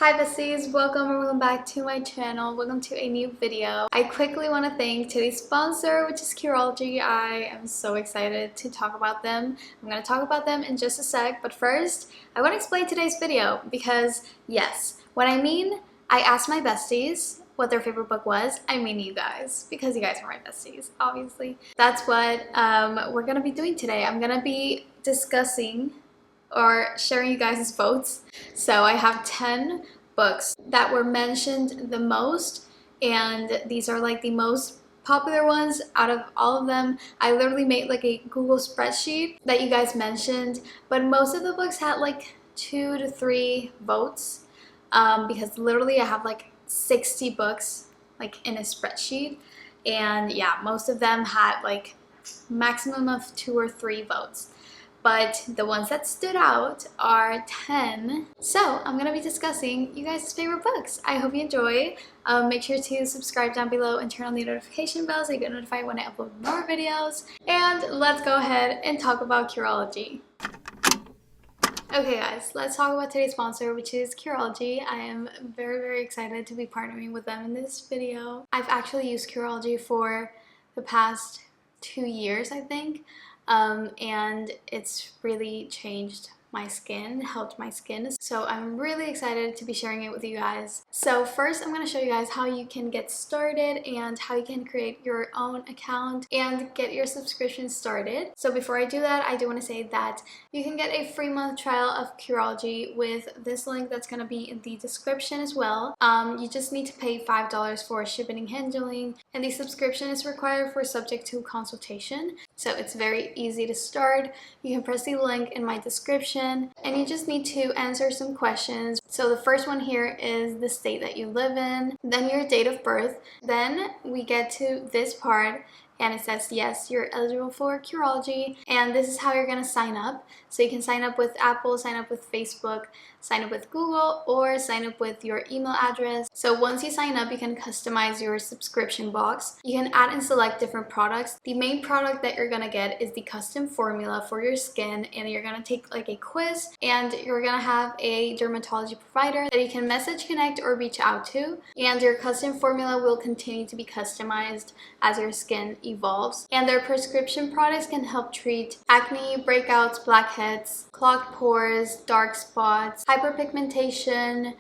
Hi besties, welcome back to my channel. Welcome to a new video. I quickly want to thank today's sponsor, which is Curology. I am so excited to talk about them. I'm going to talk about them in just a sec, but first I want to explain today's video because yes, when I asked my besties what their favorite book was, I mean you guys, because you guys are my besties, obviously. That's what we're going to be doing today. I'm going to be discussing or sharing you guys' votes. So I have 10 books that were mentioned the most, and these are like the most popular ones out of all of them. I literally made like a Google spreadsheet that you guys mentioned, but most of the books had like 2 to 3 votes because literally I have like 60 books like in a spreadsheet, and yeah, most of them had like maximum of 2 or 3 votes. But the ones that stood out are 10. So I'm going to be discussing you guys' favorite books. I hope you enjoy. Make sure to subscribe down below and turn on the notification bell so you get notified when I upload more videos. And let's go ahead and talk about Curology. Okay guys, let's talk about today's sponsor, which is Curology. I am very excited to be partnering with them in this video. I've actually used Curology for the past 2 years, I think. And it's really changed my skin, helped my skin. So I'm really excited to be sharing it with you guys. So first I'm going to show you guys how you can get started and how you can create your own account and get your subscription started. So before I do that, I do want to say that you can get a free month trial of Curology with this link that's going to be in the description as well. You just need to pay $5 for shipping and handling, and the subscription is required for subject to consultation. So it's very easy to start. You can press the link in my description and you just need to answer some questions. So the first one here is the state that you live in, then your date of birth. Then we get to this part and it says yes, you're eligible for Curology, and this is how you're going to sign up. So you can sign up with Apple, sign up with Facebook, sign up with Google, or sign up with your email address. So once you sign up, you can customize your subscription box. You can add and select different products. The main product that you're going to get is the custom formula for your skin, and you're going to take like a quiz, and you're going to have a dermatology provider that you can message, connect, or reach out to, and your custom formula will continue to be customized as your skin evolves. And their prescription products can help treat acne, breakouts, blackheads, clogged pores, dark spots, hyperpigmentation,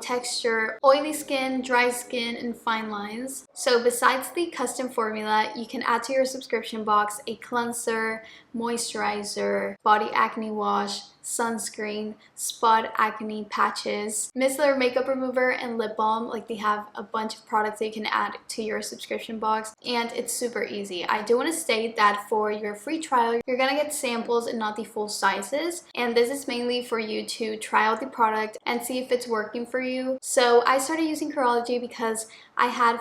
texture, oily skin, dry skin, and fine lines. So besides the custom formula, you can add to your subscription box a cleanser, moisturizer, body acne wash, sunscreen, spot acne patches, micellar makeup remover, and lip balm. Like, they have a bunch of products that you can add to your subscription box, and it's super easy. I do want to state that for your free trial, you're gonna get samples and not the full sizes, and this is mainly for you to try out the product and see if it's working for you. So I started using Curology because I had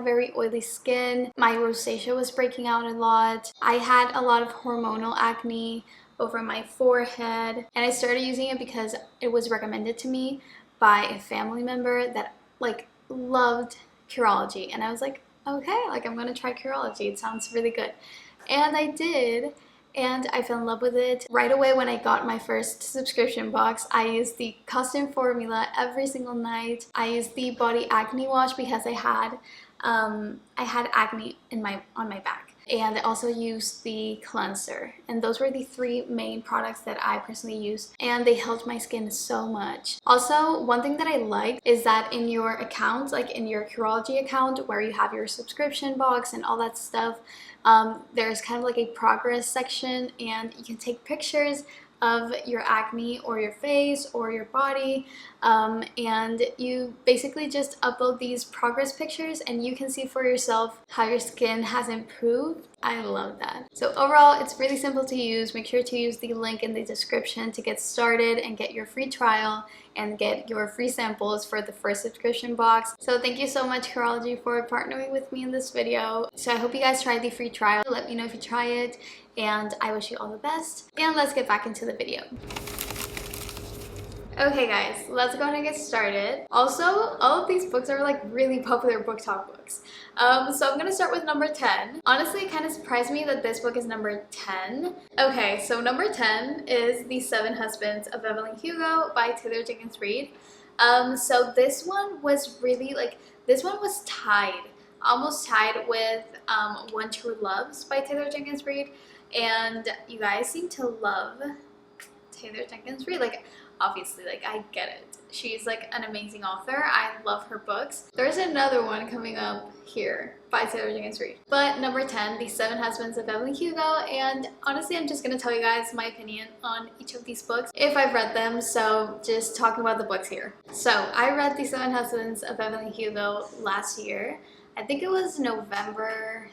very oily skin, my rosacea was breaking out a lot, I had a lot of hormonal acne over my forehead, and I started using it because it was recommended to me by a family member that like loved Curology, and I was like, okay, like I'm gonna try Curology, it sounds really good. And I did, and I fell in love with it. Right away when I got my first subscription box, I used the custom formula every single night. I used the body acne wash because I had acne on my back. And I also used the cleanser, and those were the 3 main products that I personally used, and they helped my skin so much. Also, one thing that I like is that in your account, like in your Curology account where you have your subscription box and all that stuff, there's kind of like a progress section, and you can take pictures of your acne or your face or your body, and you basically just upload these progress pictures and you can see for yourself how your skin has improved. I love that. So overall, it's really simple to use. Make sure to use the link in the description to get started and get your free trial and get your free samples for the first subscription box. So thank you so much, Curology, for partnering with me in this video. So I hope you guys tried the free trial. Let me know if you try it, and I wish you all the best. And let's get back into the video. Okay guys, let's go ahead and get started. Also, all of these books are like really popular BookTok books. So I'm gonna start with number 10. Honestly, it kind of surprised me that this book is number 10. Okay, so number 10 is The 7 Husbands of Evelyn Hugo by Taylor Jenkins Reid. So this one was really like, this one was tied, almost tied with One True Loves by Taylor Jenkins Reid, and you guys seem to love Taylor Jenkins Reid. Like, obviously, like, I get it. She's like an amazing author. I love her books. There's another one coming up here by Taylor Jenkins Reid. But number 10, The Seven Husbands of Evelyn Hugo. And honestly, I'm just gonna tell you guys my opinion on each of these books if I've read them. So just talking about the books here. So I read The Seven Husbands of Evelyn Hugo last year. I think it was November,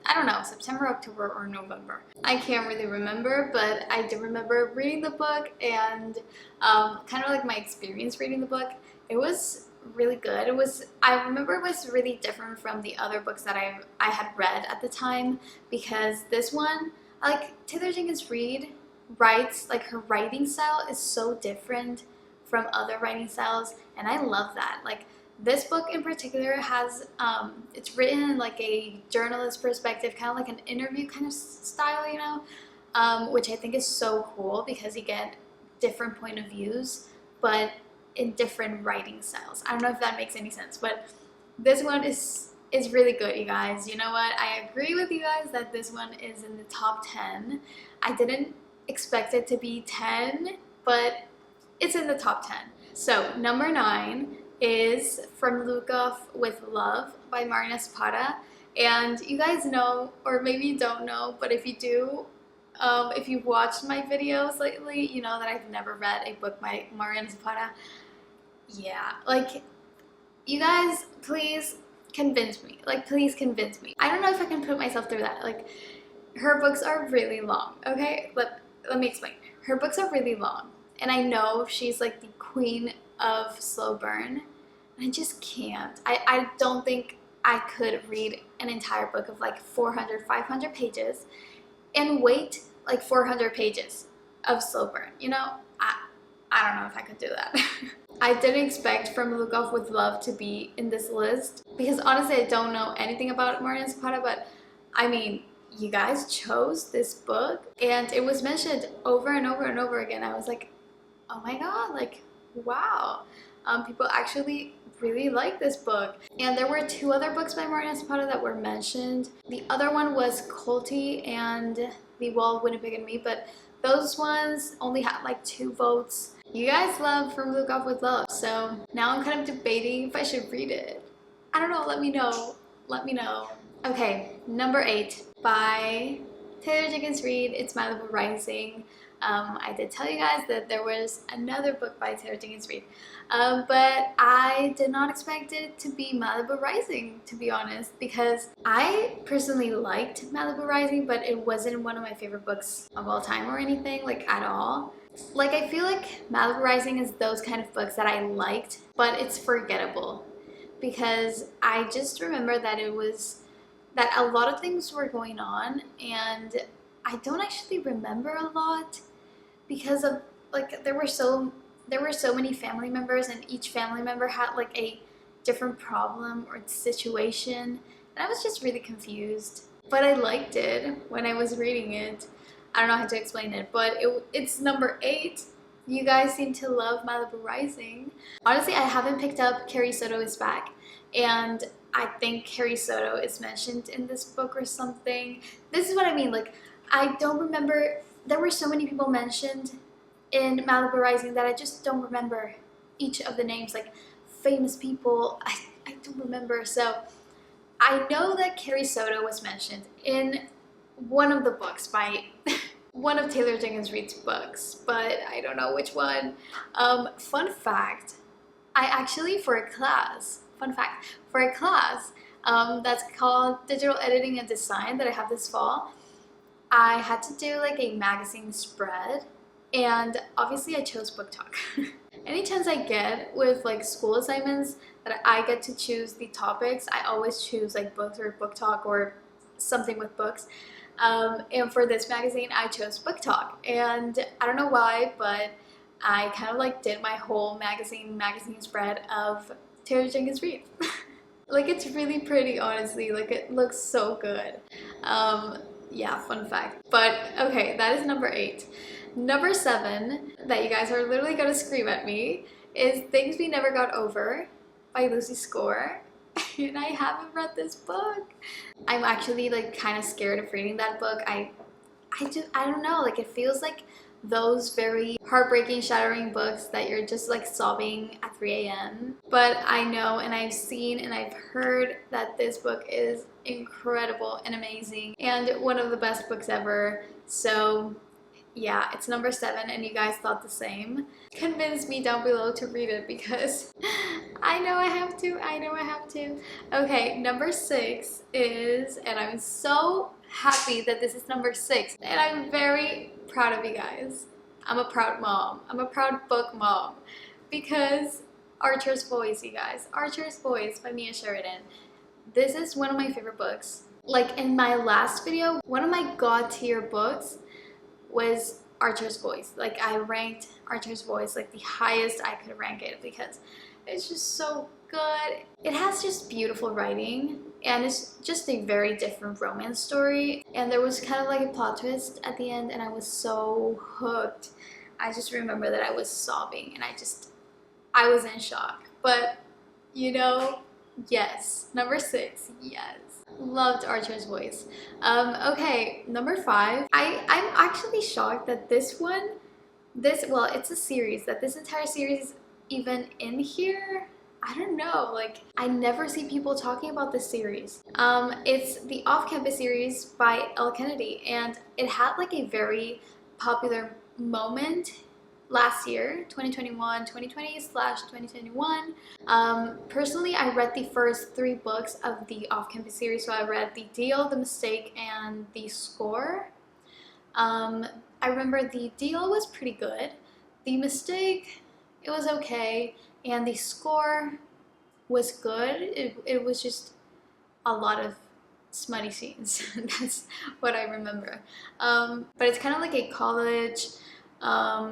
I don't know, September, October, or November. I can't really remember, but I do remember reading the book and kind of like my experience reading the book. It was really good. I remember it was really different from the other books that I had read at the time, because this one, like, Taylor Jenkins Reid writes, like, her writing style is so different from other writing styles, and I love that. Like, this book in particular has, it's written in like a journalist perspective, kind of like an interview kind of style, you know, which I think is so cool because you get different point of views, but in different writing styles. I don't know if that makes any sense, but this one is really good, you guys. You know what? I agree with you guys that this one is in the top 10. I didn't expect it to be 10, but it's in the top 10. So number 9 is From Lukov with Love by Marina Zapata. And you guys know, or maybe you don't know, but if you do, if you've watched my videos lately, you know that I've never read a book by Marina Zapata. Yeah, like, you guys, please convince me. Like, please convince me. I don't know if I can put myself through that. Like, her books are really long, okay? Let me explain. Her books are really long, and I know she's like the queen of slow burn. I just can't. I don't think I could read an entire book of like 400, 500 pages and wait like 400 pages of slow burn. You know, I don't know if I could do that. I didn't expect From Lukov with Love to be in this list because honestly I don't know anything about Marina Zapata, but I mean, you guys chose this book and it was mentioned over and over and over again. I was like, oh my god, like, wow. People actually really like this book. And there were 2 other books by Marina Zapata that were mentioned. The other one was Colty and The Wall, Winnipeg and Me, but those ones only had like 2 votes. You guys love From Lukov with Love, so now I'm kind of debating if I should read it. I don't know, let me know. Let me know. Okay, number 8 by Taylor Jenkins Reid, it's Malibu Rising. I did tell you guys that there was another book by Taylor Jenkins Reid, but I did not expect it to be Malibu Rising, to be honest, because I personally liked Malibu Rising, but it wasn't one of my favorite books of all time or anything, like, at all. Like, I feel like Malibu Rising is those kind of books that I liked, but it's forgettable, because I just remember that that a lot of things were going on, and I don't actually remember a lot because of, like, there were so many family members, and each family member had like a different problem or situation, and I was just really confused. But I liked it when I was reading it. I don't know how to explain it, but it's number 8. You guys seem to love Malibu Rising. Honestly, I haven't picked up Carrie Soto is Back, and I think Carrie Soto is mentioned in this book or something. This is what I mean, like, I don't remember. There were so many people mentioned in Malibu Rising that I just don't remember each of the names, like famous people. I don't remember. So I know that Carrie Soto was mentioned in one of the books by one of Taylor Jenkins Reid's books, but I don't know which one. Fun fact, I actually, for a class that's called Digital Editing and Design that I have this fall, I had to do like a magazine spread, and obviously I chose BookTok. Any chance I get with like school assignments that I get to choose the topics, I always choose like books or BookTok or something with books. And for this magazine, I chose BookTok, and I don't know why, but I kind of like did my whole magazine spread of Taylor Jenkins Reid. Like, it's really pretty, honestly. Like, it looks so good. Yeah, fun fact. But okay, that is number 8. Number 7, that you guys are literally gonna scream at me, is Things We Never Got Over by Lucy Score. And I haven't read this book. I'm actually like kind of scared of reading that book. I don't know, like it feels like those very heartbreaking, shattering books that you're just like sobbing at 3 a.m. But I know and I've seen and I've heard that this book is incredible and amazing and one of the best books ever. So yeah, it's number 7 and you guys thought the same. Convince me down below to read it because I know I have to. Okay, number 6 is, and I'm so happy that this is number 6 and I'm very proud of you guys. I'm a proud mom. I'm a proud book mom because Archer's Voice, you guys. Archer's Voice by Mia Sheridan. This is one of my favorite books. Like in my last video, one of my god tier books was Archer's Voice. Like I ranked Archer's Voice like the highest I could rank it because it's just so good. It has just beautiful writing and it's just a very different romance story, and there was kind of like a plot twist at the end and I was so hooked. I just remember that I was sobbing and I was in shock. But you know, yes, number 6, yes. Loved Archer's Voice. Okay, number 5. I'm actually shocked that well, it's a series, that this entire series is even in here. I don't know, like I never see people talking about this series. It's the Off-Campus series by Elle Kennedy, and it had like a very popular moment last year, 2020/2021. Personally, I read the first 3 books of the Off-Campus series. So I read The Deal, The Mistake, and The Score. I remember The Deal was pretty good. The Mistake, it was okay. And The Score was good. It was just a lot of smutty scenes. That's what I remember. But it's kind of like a college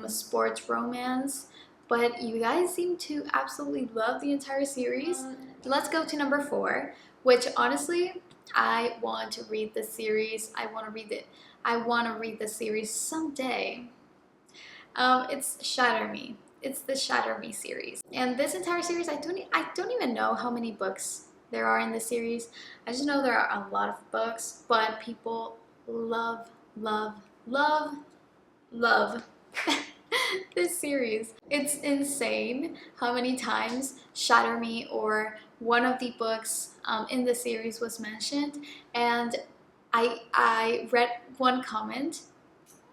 sports romance, but you guys seem to absolutely love the entire series. Let's go to number 4, which honestly I want to read the series. I want to read the series someday. It's Shatter Me. It's the Shatter Me series, and this entire series, I don't even know how many books there are in this series. I just know there are a lot of books, but people love this series. It's insane how many times Shatter Me or one of the books in the series was mentioned, and I read one comment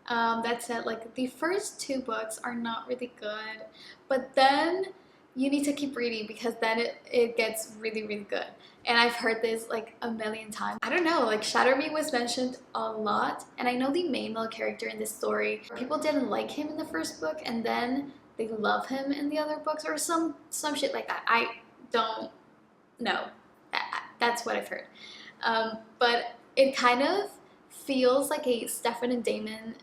that said like the first 2 books are not really good, but then you need to keep reading because then it gets really good. And I've heard this like a million times. I don't know, like Shatter Me was mentioned a lot, and I know the main male character in this story, people didn't like him in the first book and then they love him in the other books or some shit like that. I don't know. That's what I've heard. But it kind of feels like a Stefan and Damon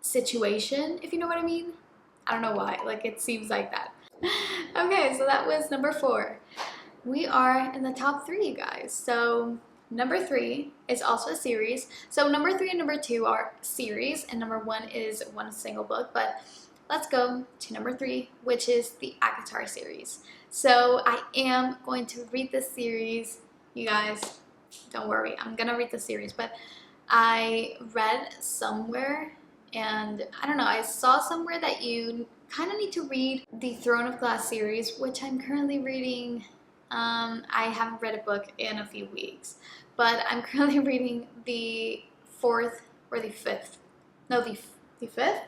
situation, if you know what I mean. I don't know why, like it seems like that. Okay, so that was number 4. We are in the top 3, you guys. So number 3 is also a series. So number 3 and number 2 are series, and number 1 is one single book. But let's go to number 3, which is the ACOTAR series. So I am going to read this series, you guys. Don't worry, I'm gonna read the series. But I read somewhere, and I don't know, I saw somewhere that you kind of need to read the Throne of Glass series, which I'm currently reading. I haven't read a book in a few weeks, but I'm currently reading the 4th or the 5th. No, the 5th?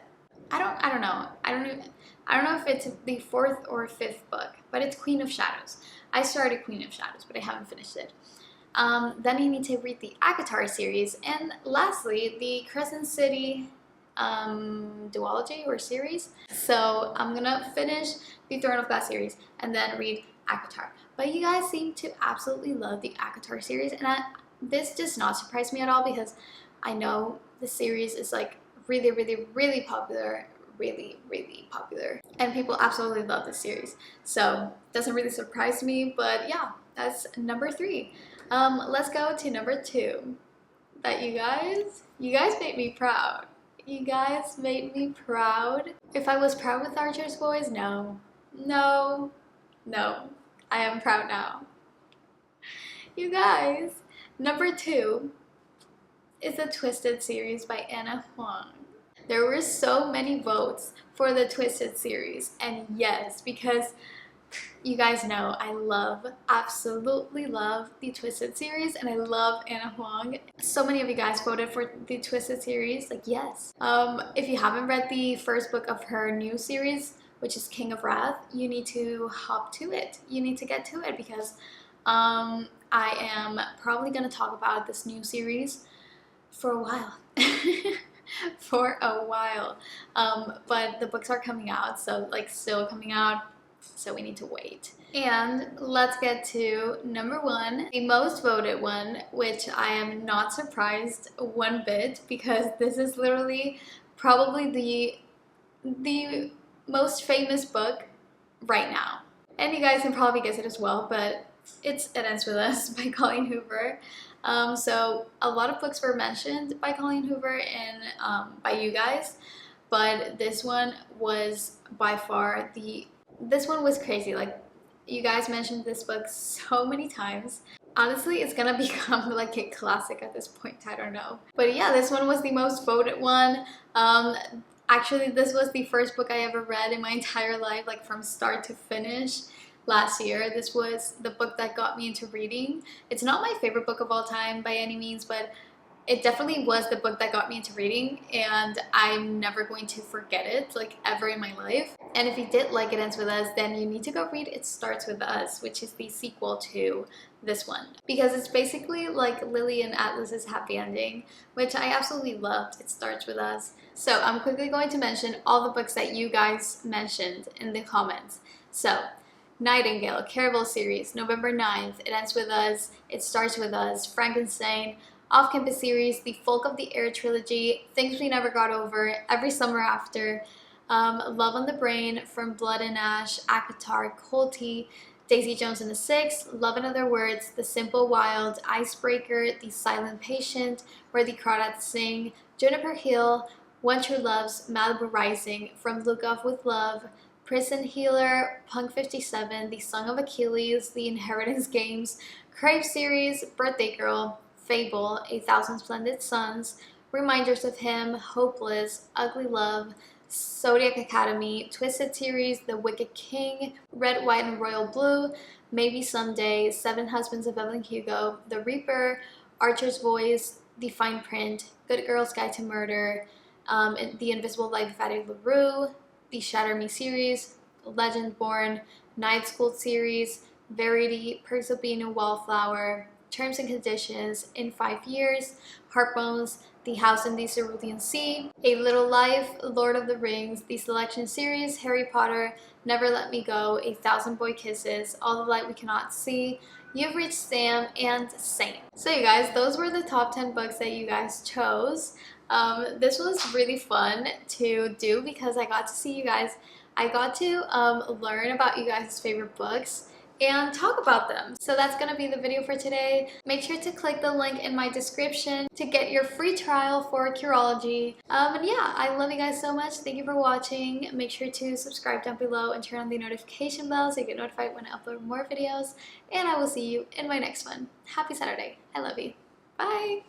I don't know. I don't know if it's the 4th or 5th book, but it's Queen of Shadows. I started Queen of Shadows, but I haven't finished it. Then you need to read the ACOTAR series, and lastly, the Crescent City duology or series. So I'm gonna finish the Throne of Glass series and then read ACOTAR. But you guys seem to absolutely love the ACOTAR series, and this does not surprise me at all because I know the series is like really popular, really popular, and people absolutely love this series. So it doesn't really surprise me, but yeah, that's number 3. Let's go to number 2. That you guys made me proud. You guys made me proud. If I was proud with Archer's Voice, no. No. No. I am proud now. You guys, number 2 is the Twisted series by Anna Huang. There were so many votes for the Twisted series, and yes, because you guys know I absolutely love the Twisted series, and I love Anna Huang. So many of you guys voted for the Twisted series, like yes. If you haven't read the first book of her new series, which is King of Wrath, you need to hop to it. You need to get to it because I am probably going to talk about this new series for a while. For a while. But the books are coming out, so like still coming out. So we need to wait. And let's get to number 1, the most voted one, which I am not surprised one bit because this is literally probably the most famous book right now. And you guys can probably guess it as well, but It Ends With Us by Colleen Hoover. So a lot of books were mentioned by Colleen Hoover and by you guys, but this one was by far this one was crazy. Like, you guys mentioned this book so many times. Honestly, it's gonna become like a classic at this point, I don't know. But yeah, this one was the most voted one. Actually, this was the first book I ever read in my entire life, like from start to finish. Last year, this was the book that got me into reading. It's not my favorite book of all time by any means, but it definitely was the book that got me into reading, and I'm never going to forget it, like, ever in my life. And if you did like It Ends With Us, then you need to go read It Starts With Us, which is the sequel to this one, because it's basically like Lily and Atlas's happy ending, which I absolutely loved. It Starts With Us. So I'm quickly going to mention all the books that you guys mentioned in the comments. So Nightingale, Caravel series, November 9th, It Ends With Us, It Starts With Us, Frankenstein, Off-Campus series, the Folk of the Air trilogy, Things We Never Got Over, Every Summer After, Love on the Brain, From Blood and Ash, ACOTAR, Cold Tea, Daisy Jones and the Six, Love in Other Words, The Simple Wild, Icebreaker, The Silent Patient, Where the Crawdads Sing, Juniper Hill, One True Loves, Malibu Rising, From Look Off With Love, Prison Healer, Punk 57, The Song of Achilles, The Inheritance Games, Crave series, Birthday Girl, Fable, A Thousand Splendid Suns, Reminders of Him, Hopeless, Ugly Love, Zodiac Academy, Twisted series, The Wicked King, Red, White, and Royal Blue, Maybe Someday, Seven Husbands of Evelyn Hugo, The Reaper, Archer's Voice, The Fine Print, Good Girl's Guide to Murder, The Invisible Life of Addie LaRue, The Shatter Me series, Legend Born, Night School series, Verity, Perks of Being a Wallflower, Terms and Conditions, In 5 Years, Heartbones, The House in the Cerulean Sea, A Little Life, Lord of the Rings, The Selection series, Harry Potter, Never Let Me Go, A Thousand Boy Kisses, All the Light We Cannot See, You've Reached Sam, and Saint. So you guys, those were the top 10 books that you guys chose. This was really fun to do because I got to see you guys. I got to learn about you guys' favorite books and talk about them. So that's gonna be the video for today. Make sure to click the link in my description to get your free trial for Curology. And yeah, I love you guys so much. Thank you for watching. Make sure to subscribe down below and turn on the notification bell so you get notified when I upload more videos. And I will see you in my next one. Happy Saturday. I love you. Bye.